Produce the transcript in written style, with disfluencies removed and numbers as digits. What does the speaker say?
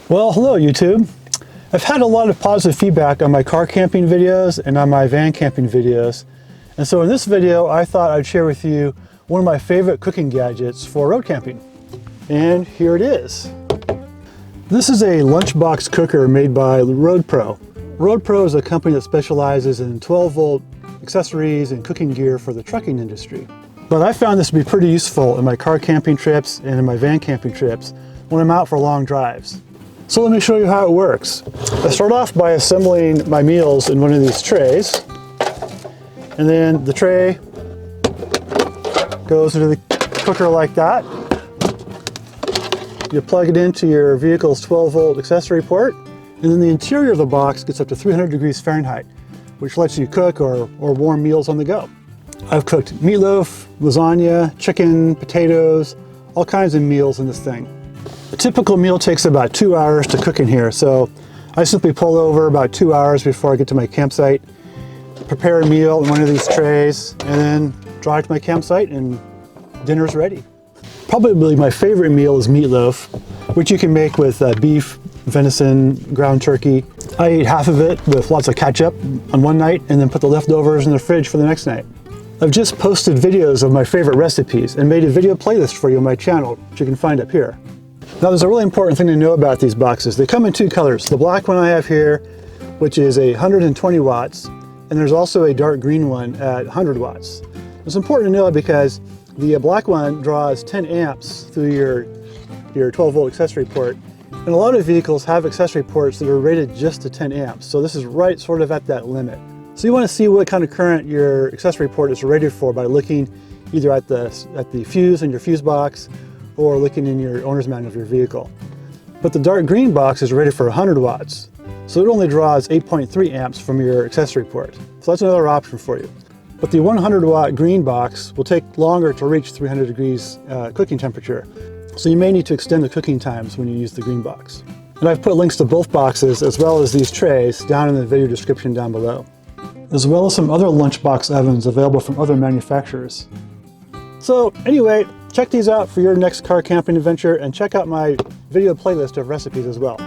Well, hello YouTube. I've had a lot of positive feedback on my car camping videos and on my van camping videos. And so in this video, I thought I'd share with you one of my favorite cooking gadgets for road camping. And here it is. This is a lunchbox cooker made by RoadPro. RoadPro is a company that specializes in 12-volt accessories and cooking gear for the trucking industry. But I found this to be pretty useful in my car camping trips and in my van camping trips when I'm out for long drives. So let me show you how it works. I start off by assembling my meals in one of these trays. And then the tray goes into the cooker like that. You plug it into your vehicle's 12-volt accessory port. And then the interior of the box gets up to 300 degrees Fahrenheit, which lets you cook or warm meals on the go. I've cooked meatloaf, lasagna, chicken, potatoes, all kinds of meals in this thing. A typical meal takes about 2 hours to cook in here, so I simply pull over about 2 hours before I get to my campsite, prepare a meal in one of these trays, and then drive to my campsite and dinner's ready. Probably my favorite meal is meatloaf, which you can make with beef, venison, ground turkey. I ate half of it with lots of ketchup on one night and then put the leftovers in the fridge for the next night. I've just posted videos of my favorite recipes and made a video playlist for you on my channel, which you can find up here. Now there's a really important thing to know about these boxes. They come in two colors. The black one I have here, which is 120 watts, and there's also a dark green one at 100 watts. It's important to know because the black one draws 10 amps through your 12-volt accessory port, and a lot of vehicles have accessory ports that are rated just to 10 amps, so this is right sort of at that limit. So you want to see what kind of current your accessory port is rated for by looking either at the fuse in your fuse box or looking in your owner's manual of your vehicle. But the dark green box is rated for 100 watts, so it only draws 8.3 amps from your accessory port. So that's another option for you. But the 100 watt green box will take longer to reach 300 degrees cooking temperature, so you may need to extend the cooking times when you use the green box. And I've put links to both boxes as well as these trays down in the video description down below, as well as some other lunchbox ovens available from other manufacturers. So anyway, check these out for your next car camping adventure and check out my video playlist of recipes as well.